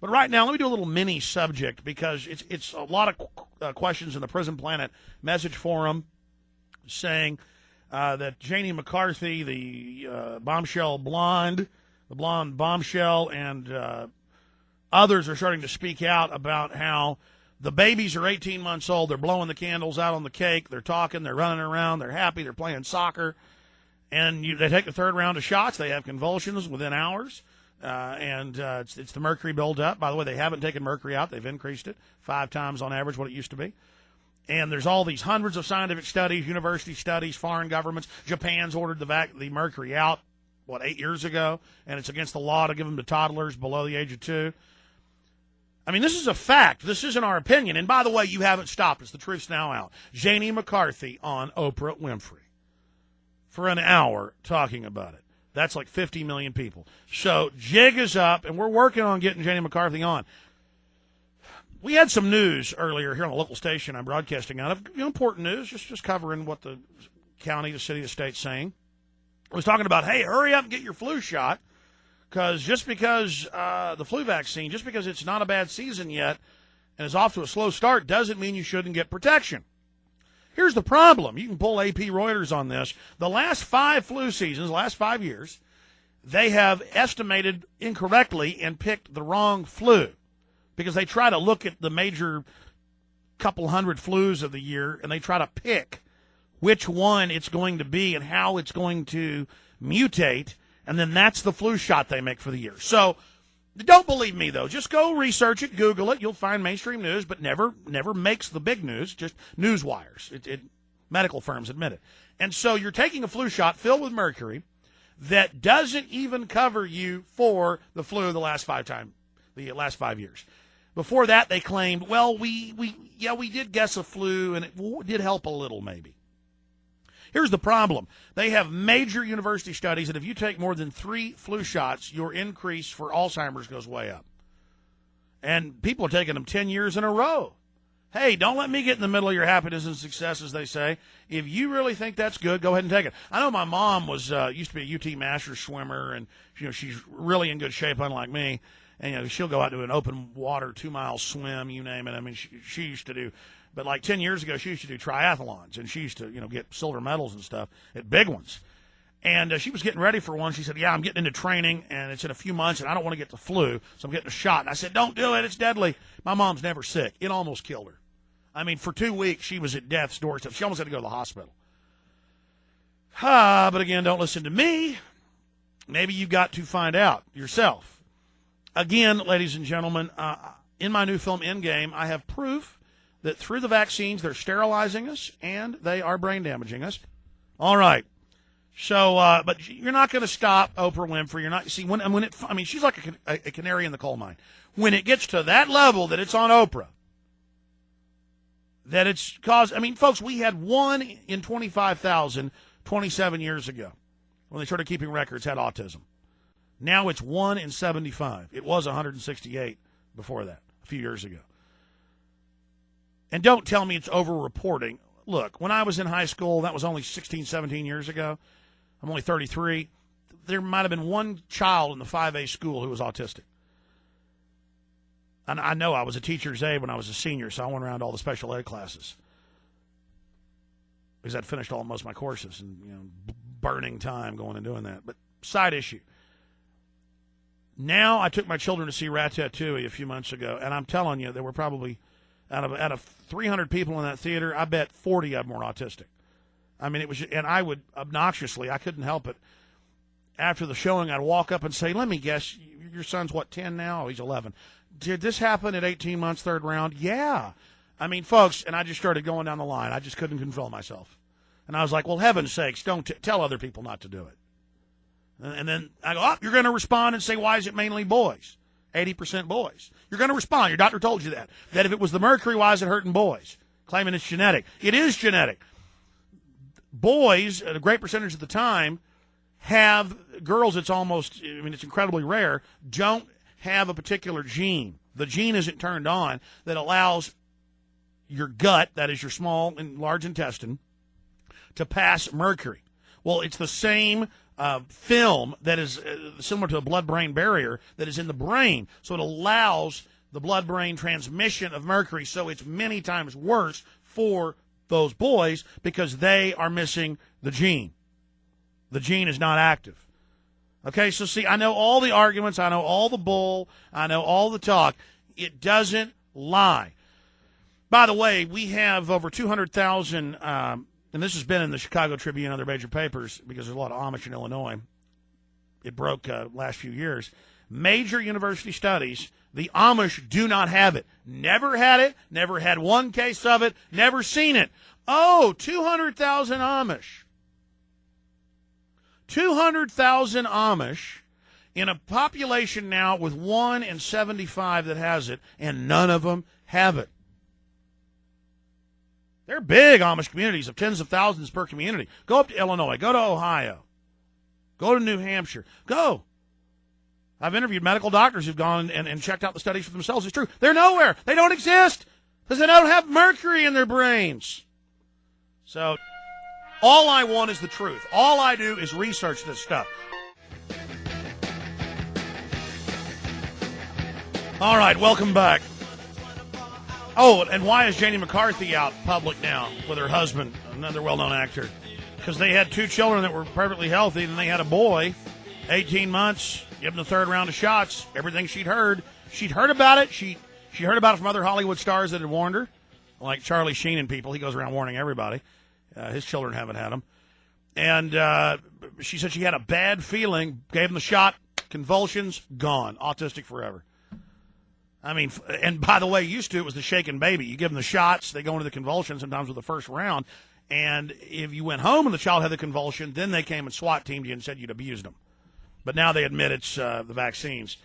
But right now, let me do a little mini subject because it's a lot of questions in the Prison Planet message forum saying that Janie McCarthy, the blonde bombshell, and others are starting to speak out about how the babies are 18 months old. They're blowing the candles out on the cake. They're talking. They're running around. They're happy. They're playing soccer. And they take the third round of shots. They have convulsions within hours. It's the mercury buildup. By the way, they haven't taken mercury out. They've increased it 5 times on average what it used to be. And there's all these hundreds of scientific studies, university studies, foreign governments. Japan's ordered the mercury out, 8 years ago? And it's against the law to give them to toddlers below the age of 2. I mean, this is a fact. This isn't our opinion. And by the way, you haven't stopped us. The truth's now out. Janie McCarthy on Oprah Winfrey for an hour talking about it. That's like 50 million people. So jig is up, and we're working on getting Janie McCarthy on. We had some news earlier here on a local station I'm broadcasting out of. Important news, just covering what the county, the city, the state's saying. I was talking about, hey, hurry up and get your flu shot. Because just because the flu vaccine, just because it's not a bad season yet and is off to a slow start, doesn't mean you shouldn't get protection. Here's the problem. You can pull AP Reuters on this. The last 5 flu seasons, the last 5 years, they have estimated incorrectly and picked the wrong flu because they try to look at the major couple hundred flus of the year and they try to pick which one it's going to be and how it's going to mutate. And then that's the flu shot they make for the year. So don't believe me, though. Just go research it, Google it. You'll find mainstream news, but never makes the big news, just news wires. Medical firms admit it. And so you're taking a flu shot filled with mercury that doesn't even cover you for the flu the last 5 years. Before that, they claimed, well, we did guess a flu, and it did help a little maybe. Here's the problem. They have major university studies that if you take more than 3 flu shots, your increase for Alzheimer's goes way up. And people are taking them 10 years in a row. Hey, don't let me get in the middle of your happiness and success, as they say. If you really think that's good, go ahead and take it. I know my mom was used to be a UT Masters swimmer, and she's really in good shape, unlike me. And she'll go out to an open water 2-mile swim, you name it. I mean, she used to do. But like 10 years ago, she used to do triathlons, and she used to, get silver medals and stuff at big ones. And she was getting ready for one. She said, yeah, I'm getting into training, and it's in a few months, and I don't want to get the flu, so I'm getting a shot. And I said, don't do it. It's deadly. My mom's never sick. It almost killed her. I mean, for 2 weeks, she was at death's doorstep. She almost had to go to the hospital. But again, don't listen to me. Maybe you've got to find out yourself. Again, ladies and gentlemen, in my new film, Endgame, I have proof that through the vaccines, they're sterilizing us, and they are brain damaging us. All right. So, but you're not going to stop Oprah Winfrey. You're not. See, she's like a canary in the coal mine. When it gets to that level that it's on Oprah, that it's caused. I mean, folks, we had 1 in 25,000 27 years ago when they started keeping records had autism. Now it's 1 in 75. It was 168 before that, a few years ago. And don't tell me it's over-reporting. Look, when I was in high school, that was only 16, 17 years ago. I'm only 33. There might have been 1 child in the 5A school who was autistic. And I know I was a teacher's aide when I was a senior, so I went around to all the special ed classes. Because I'd finished most of my courses and, burning time going and doing that. But side issue. Now I took my children to see Ratatouille a few months ago, and I'm telling you, there were probably... Out of 300 people in that theater, I bet 40 of them were autistic. I mean, it was, and I would obnoxiously, I couldn't help it. After the showing, I'd walk up and say, let me guess, your son's 10 now? Oh, he's 11. Did this happen at 18 months, 3rd round? Yeah. I mean, folks, and I just started going down the line. I just couldn't control myself. And I was like, well, heaven's sakes, don't tell other people not to do it. And then I go, you're going to respond and say, why is it mainly boys? 80% boys. You're going to respond. Your doctor told you that. That if it was the mercury, why is it hurting boys? Claiming it's genetic. It is genetic. Boys, at a great percentage of the time, have, girls, it's incredibly rare, don't have a particular gene. The gene isn't turned on that allows your gut, that is your small and large intestine, to pass mercury. Well, it's the same film that is similar to a blood-brain barrier that is in the brain. So it allows the blood-brain transmission of mercury. So it's many times worse for those boys because they are missing the gene. The gene is not active. Okay, so see, I know all the arguments. I know all the bull. I know all the talk. It doesn't lie. By the way, we have over 200,000, and this has been in the Chicago Tribune and other major papers because there's a lot of Amish in Illinois. It broke last few years. Major university studies, the Amish do not have it. Never had it, never had one case of it, never seen it. Oh, 200,000 Amish. 200,000 Amish in a population now with 1 in 75 that has it, and none of them have it. They're big Amish communities of tens of thousands per community. Go up to Illinois. Go to Ohio. Go to New Hampshire. Go. I've interviewed medical doctors who've gone and checked out the studies for themselves. It's true. They're nowhere. They don't exist because they don't have mercury in their brains. So all I want is the truth. All I do is research this stuff. All right, welcome back. Oh, and why is Janie McCarthy out public now with her husband, another well-known actor? Because they had 2 children that were perfectly healthy, and they had a boy, 18 months, give him the 3rd round of shots, everything she'd heard about it. She heard about it from other Hollywood stars that had warned her, like Charlie Sheen and people. He goes around warning everybody. His children haven't had him. And she said she had a bad feeling, gave him the shot, convulsions, gone, autistic forever. I mean, and by the way, used to it was the shaken baby. You give them the shots, they go into the convulsion sometimes with the first round. And if you went home and the child had the convulsion, then they came and SWAT teamed you and said you'd abused them. But now they admit it's the vaccines.